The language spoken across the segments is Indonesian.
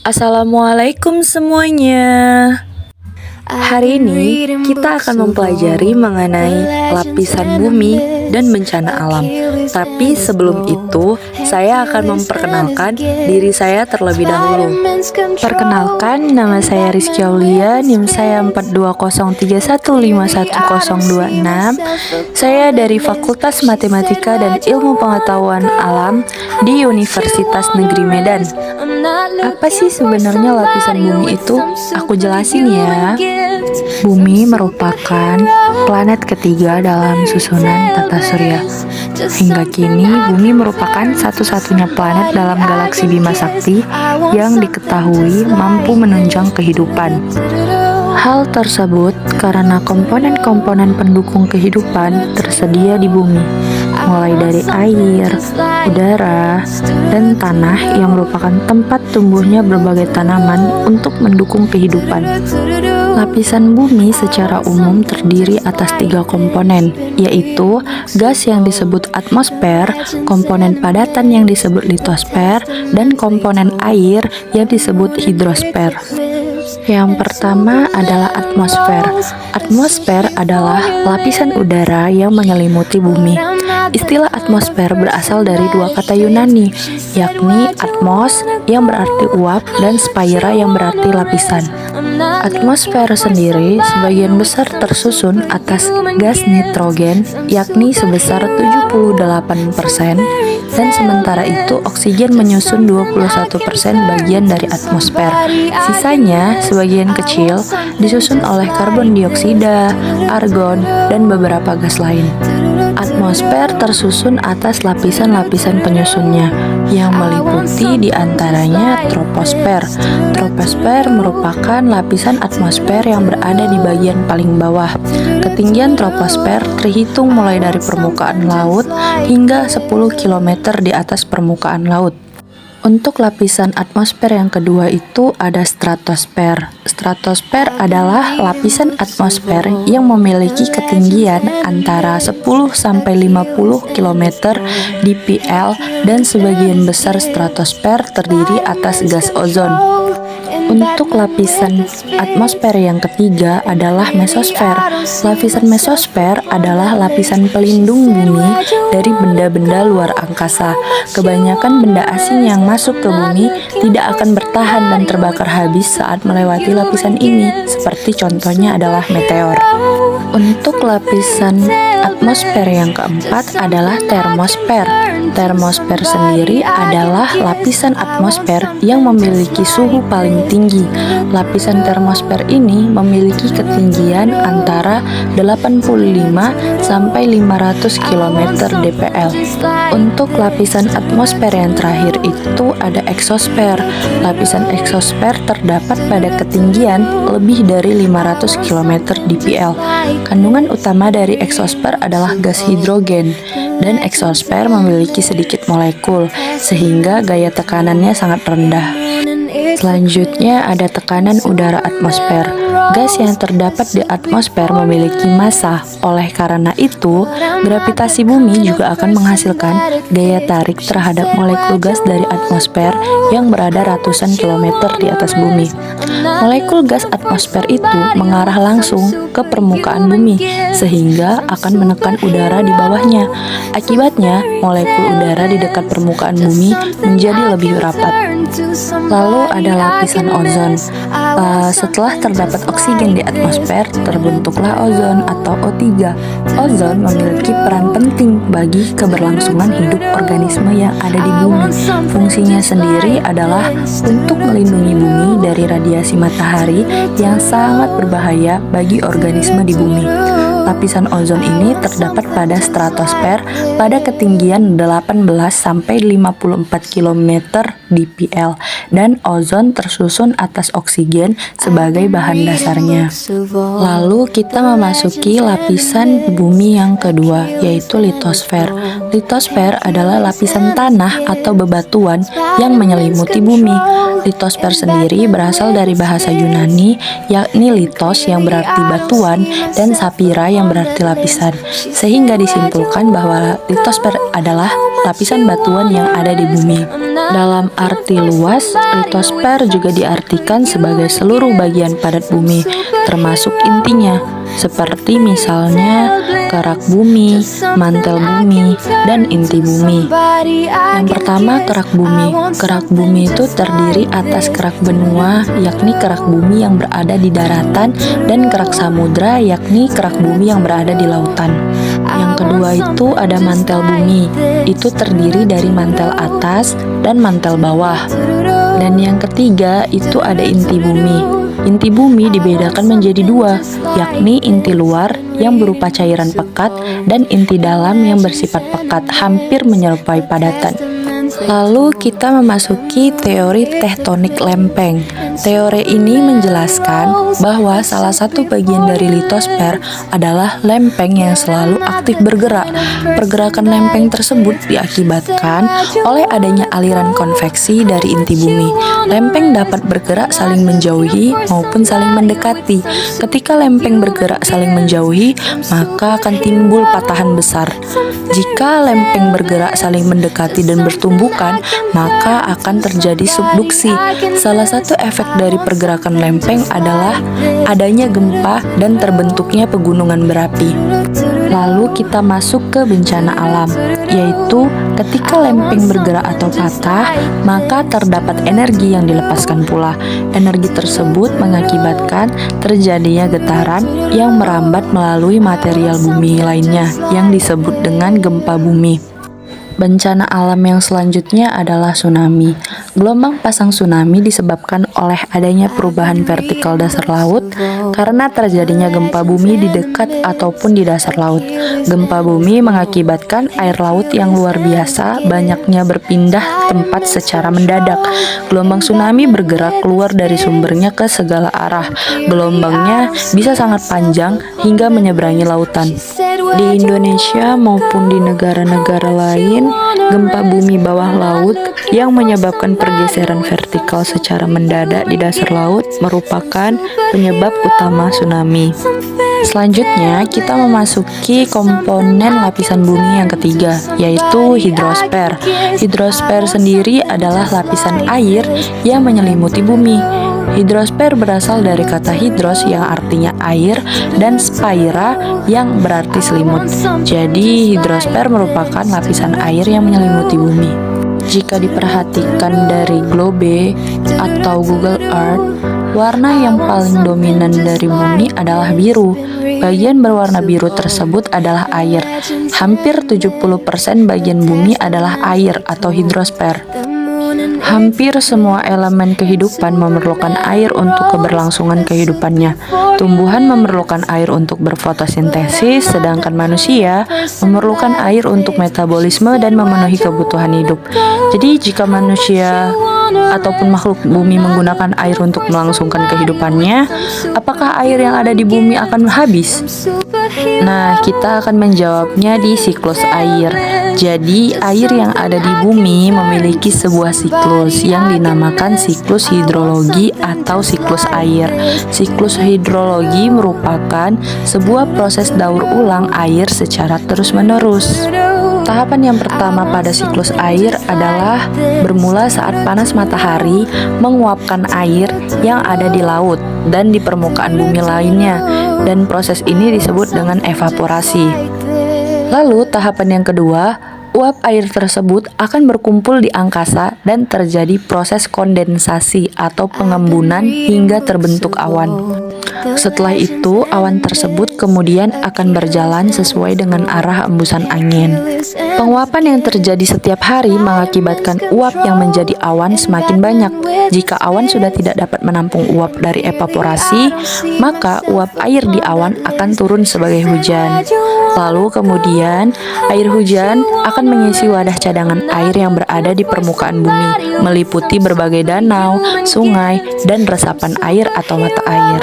Assalamualaikum semuanya. Hari ini kita akan mempelajari mengenai lapisan bumi dan bencana alam. Tapi sebelum itu, saya akan memperkenalkan diri saya terlebih dahulu. Perkenalkan, nama saya Rizky Aulia, NIM saya 42031511026. Saya dari Fakultas Matematika dan Ilmu Pengetahuan Alam di Universitas Negeri Medan. Apa sih sebenarnya lapisan bumi itu? Aku jelasin ya. Bumi merupakan planet ketiga dalam susunan tata surya. Hingga kini, bumi merupakan satu-satunya planet dalam galaksi Bima Sakti yang diketahui mampu menunjang kehidupan. Hal tersebut karena komponen-komponen pendukung kehidupan tersedia di bumi, mulai dari air, udara, dan tanah yang merupakan tempat tumbuhnya berbagai tanaman untuk mendukung kehidupan. Lapisan bumi secara umum terdiri atas 3 komponen, yaitu gas yang disebut atmosfer, komponen padatan yang disebut litosfer, dan komponen air yang disebut hidrosfer. Yang pertama adalah atmosfer. Atmosfer adalah lapisan udara yang menyelimuti bumi. Istilah atmosfer berasal dari 2 kata Yunani, yakni atmos yang berarti uap dan spaira yang berarti lapisan. Atmosfer sendiri sebagian besar tersusun atas gas nitrogen, yakni sebesar 78%, dan sementara itu oksigen menyusun 21% bagian dari atmosfer. Sisanya, sebagian kecil, disusun oleh karbon dioksida, argon, dan beberapa gas lain. Atmosfer tersusun atas lapisan-lapisan penyusunnya, yang meliputi diantaranya troposfer. Troposfer merupakan lapisan atmosfer yang berada di bagian paling bawah. Ketinggian troposfer terhitung mulai dari permukaan laut hingga 10 km di atas permukaan laut. Untuk lapisan atmosfer yang kedua itu ada stratosfer. Stratosfer adalah lapisan atmosfer yang memiliki ketinggian antara 10-50 km dpl dan sebagian besar stratosfer terdiri atas gas ozon. Untuk lapisan atmosfer yang ketiga adalah mesosfer. Lapisan mesosfer adalah lapisan pelindung bumi dari benda-benda luar angkasa. Kebanyakan benda asing yang masuk ke bumi tidak akan bertahan dan terbakar habis saat melewati lapisan ini, seperti contohnya adalah meteor. Untuk lapisan atmosfer yang keempat adalah termosfer. Termosfer sendiri adalah lapisan atmosfer yang memiliki suhu paling tinggi. Lapisan termosfer ini memiliki ketinggian antara 85 sampai 500 km dpl. Untuk lapisan atmosfer yang terakhir itu ada eksosfer. Lapisan eksosfer terdapat pada ketinggian lebih dari 500 km dpl. Kandungan utama dari eksosfer adalah gas hidrogen, dan eksosfer memiliki sedikit molekul, sehingga gaya tekanannya sangat rendah. Selanjutnya ada tekanan udara atmosfer. Gas yang terdapat di atmosfer memiliki massa. Oleh karena itu, gravitasi bumi juga akan menghasilkan gaya tarik terhadap molekul gas dari atmosfer yang berada ratusan kilometer di atas bumi. Molekul gas atmosfer itu mengarah langsung ke permukaan bumi, sehingga akan menekan udara di bawahnya. Akibatnya, molekul udara di dekat permukaan bumi menjadi lebih rapat. Lalu ada lapisan ozon. Setelah terdapat oksigen di atmosfer, terbentuklah ozon atau O3. Ozon memiliki peran penting bagi keberlangsungan hidup organisme yang ada di bumi. Fungsinya sendiri adalah untuk melindungi bumi dari radiasi matahari yang sangat berbahaya bagi organisme di bumi. Lapisan ozon ini terdapat pada stratosfer pada ketinggian 18-54 km dpl, dan ozon tersusun atas oksigen sebagai bahan dasarnya. Lalu kita memasuki lapisan bumi yang kedua, yaitu litosfer. Litosfer adalah lapisan tanah atau bebatuan yang menyelimuti bumi. Litosfer sendiri berasal dari bahasa Yunani, yakni litos yang berarti batuan dan sapphira yang berarti lapisan, sehingga disimpulkan bahwa litosfer adalah lapisan batuan yang ada di bumi. Dalam arti luas, litosfer juga diartikan sebagai seluruh bagian padat bumi, termasuk intinya, seperti misalnya kerak bumi, mantel bumi, dan inti bumi. Yang pertama, kerak bumi. Kerak bumi itu terdiri atas kerak benua, yakni kerak bumi yang berada di daratan, dan kerak samudra, yakni kerak bumi yang berada di lautan. Yang kedua itu ada mantel bumi. Itu terdiri dari mantel atas dan mantel bawah. Dan yang ketiga itu ada inti bumi. Inti bumi dibedakan menjadi dua, yakni inti luar yang berupa cairan pekat dan inti dalam yang bersifat pekat, hampir menyerupai padatan. Lalu kita memasuki teori tektonik lempeng. Teori ini menjelaskan bahwa salah satu bagian dari litosfer adalah lempeng yang selalu aktif bergerak. Pergerakan lempeng tersebut diakibatkan oleh adanya aliran konveksi dari inti bumi. Lempeng dapat bergerak saling menjauhi maupun saling mendekati. Ketika lempeng bergerak saling menjauhi, maka akan timbul patahan besar. Jika lempeng bergerak saling mendekati dan bertumbukan, maka akan terjadi subduksi. Salah satu efek dari pergerakan lempeng adalah adanya gempa dan terbentuknya pegunungan berapi. Lalu kita masuk ke bencana alam, yaitu ketika lempeng bergerak atau patah, maka terdapat energi yang dilepaskan pula. Energi tersebut mengakibatkan terjadinya getaran yang merambat melalui material bumi lainnya yang disebut dengan gempa bumi. Bencana alam yang selanjutnya adalah tsunami. Gelombang pasang tsunami disebabkan oleh adanya perubahan vertikal dasar laut karena terjadinya gempa bumi di dekat ataupun di dasar laut. Gempa bumi mengakibatkan air laut yang luar biasa banyaknya berpindah tempat secara mendadak. Gelombang tsunami bergerak keluar dari sumbernya ke segala arah. Gelombangnya bisa sangat panjang hingga menyeberangi lautan. Di Indonesia maupun di negara-negara lain, gempa bumi bawah laut yang menyebabkan pergeseran vertikal secara mendadak di dasar laut merupakan penyebab utama tsunami. Selanjutnya, kita memasuki komponen lapisan bumi yang ketiga, yaitu hidrosfer. Hidrosfer sendiri adalah lapisan air yang menyelimuti bumi. Hidrosfer berasal dari kata hidros yang artinya air dan sphaira yang berarti selimut. Jadi hidrosfer merupakan lapisan air yang menyelimuti bumi. Jika diperhatikan dari globe atau Google Earth, warna yang paling dominan dari bumi adalah biru. Bagian berwarna biru tersebut adalah air. Hampir 70% bagian bumi adalah air atau hidrosfer. Hampir semua elemen kehidupan memerlukan air untuk keberlangsungan kehidupannya. Tumbuhan memerlukan air untuk berfotosintesis, sedangkan manusia memerlukan air untuk metabolisme dan memenuhi kebutuhan hidup. Jadi jika manusia ataupun makhluk bumi menggunakan air untuk melangsungkan kehidupannya, apakah air yang ada di bumi akan habis? Nah, kita akan menjawabnya di siklus air. Jadi, air yang ada di bumi memiliki sebuah siklus yang dinamakan siklus hidrologi atau siklus air. Siklus hidrologi merupakan sebuah proses daur ulang air secara terus-menerus. Tahapan yang pertama pada siklus air adalah bermula saat panas matahari menguapkan air yang ada di laut dan di permukaan bumi lainnya, dan proses ini disebut dengan evaporasi. Lalu tahapan yang kedua, uap air tersebut akan berkumpul di angkasa dan terjadi proses kondensasi atau pengembunan hingga terbentuk awan. Setelah itu, awan tersebut kemudian akan berjalan sesuai dengan arah embusan angin. Penguapan yang terjadi setiap hari mengakibatkan uap yang menjadi awan semakin banyak. Jika awan sudah tidak dapat menampung uap dari evaporasi, maka uap air di awan akan turun sebagai hujan. Lalu kemudian, air hujan akan mengisi wadah cadangan air yang berada di permukaan bumi, meliputi berbagai danau, sungai, dan resapan air atau mata air.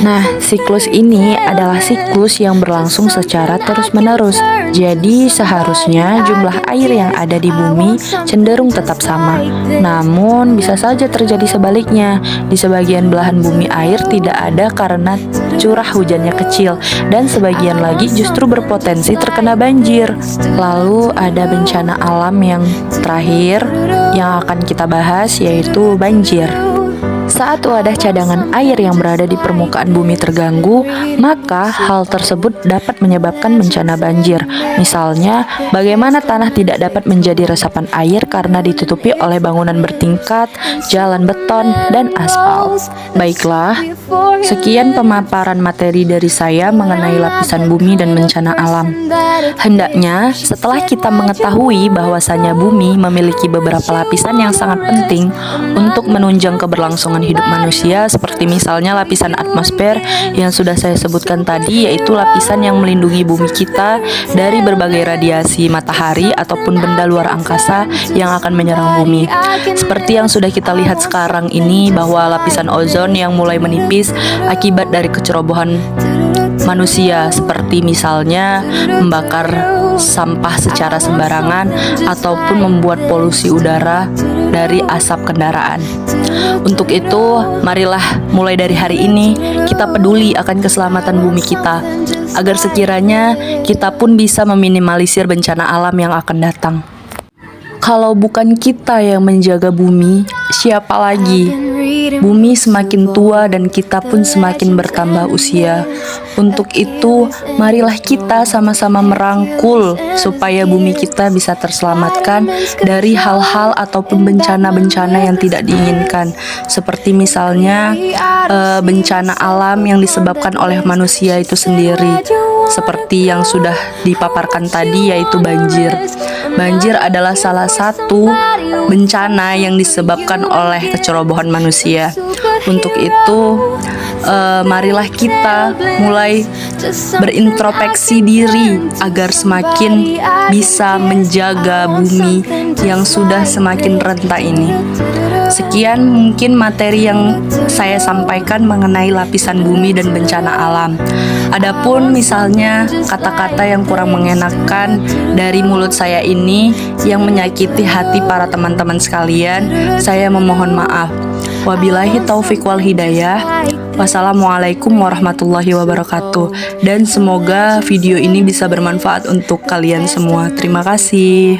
Nah, siklus ini adalah siklus yang berlangsung secara terus-menerus. Jadi, seharusnya jumlah air yang ada di bumi cenderung tetap sama. Namun, bisa saja terjadi sebaliknya. Di sebagian belahan bumi air tidak ada karena curah hujannya kecil, dan sebagian lagi justru berpotensi terkena banjir. Lalu ada bencana alam yang terakhir yang akan kita bahas, yaitu banjir. Saat wadah cadangan air yang berada di permukaan bumi terganggu, maka hal tersebut dapat menyebabkan bencana banjir. Misalnya, bagaimana tanah tidak dapat menjadi resapan air karena ditutupi oleh bangunan bertingkat, jalan beton, dan aspal. Baiklah, sekian pemaparan materi dari saya mengenai lapisan bumi dan bencana alam. Hendaknya, setelah kita mengetahui bahwasannya bumi memiliki beberapa lapisan yang sangat penting untuk menunjang keberlangsungan hidup manusia, seperti misalnya lapisan atmosfer yang sudah saya sebutkan tadi, yaitu lapisan yang melindungi bumi kita dari berbagai radiasi matahari ataupun benda luar angkasa yang akan menyerang bumi. Seperti yang sudah kita lihat sekarang ini, bahwa lapisan ozon yang mulai menipis akibat dari kecerobohan manusia, seperti misalnya membakar sampah secara sembarangan ataupun membuat polusi udara dari asap kendaraan. Untuk itu, marilah mulai dari hari ini kita peduli akan keselamatan bumi kita, agar sekiranya kita pun bisa meminimalisir bencana alam yang akan datang. Kalau bukan kita yang menjaga bumi, siapa lagi? Bumi semakin tua dan kita pun semakin bertambah usia. Untuk itu, marilah kita sama-sama merangkul supaya bumi kita bisa terselamatkan dari hal-hal ataupun bencana-bencana yang tidak diinginkan. Seperti misalnya bencana alam yang disebabkan oleh manusia itu sendiri. Seperti yang sudah dipaparkan tadi, yaitu banjir. Banjir adalah salah satu bencana yang disebabkan oleh kecerobohan manusia. Untuk itu, marilah kita mulai berintrospeksi diri agar semakin bisa menjaga bumi yang sudah semakin renta ini. Sekian mungkin materi yang saya sampaikan mengenai lapisan bumi dan bencana alam. Adapun misalnya kata-kata yang kurang mengenakan dari mulut saya ini yang menyakiti hati para teman-teman sekalian, saya memohon maaf. Wabillahi taufik wal hidayah. Wassalamualaikum warahmatullahi wabarakatuh. Dan semoga video ini bisa bermanfaat untuk kalian semua. Terima kasih.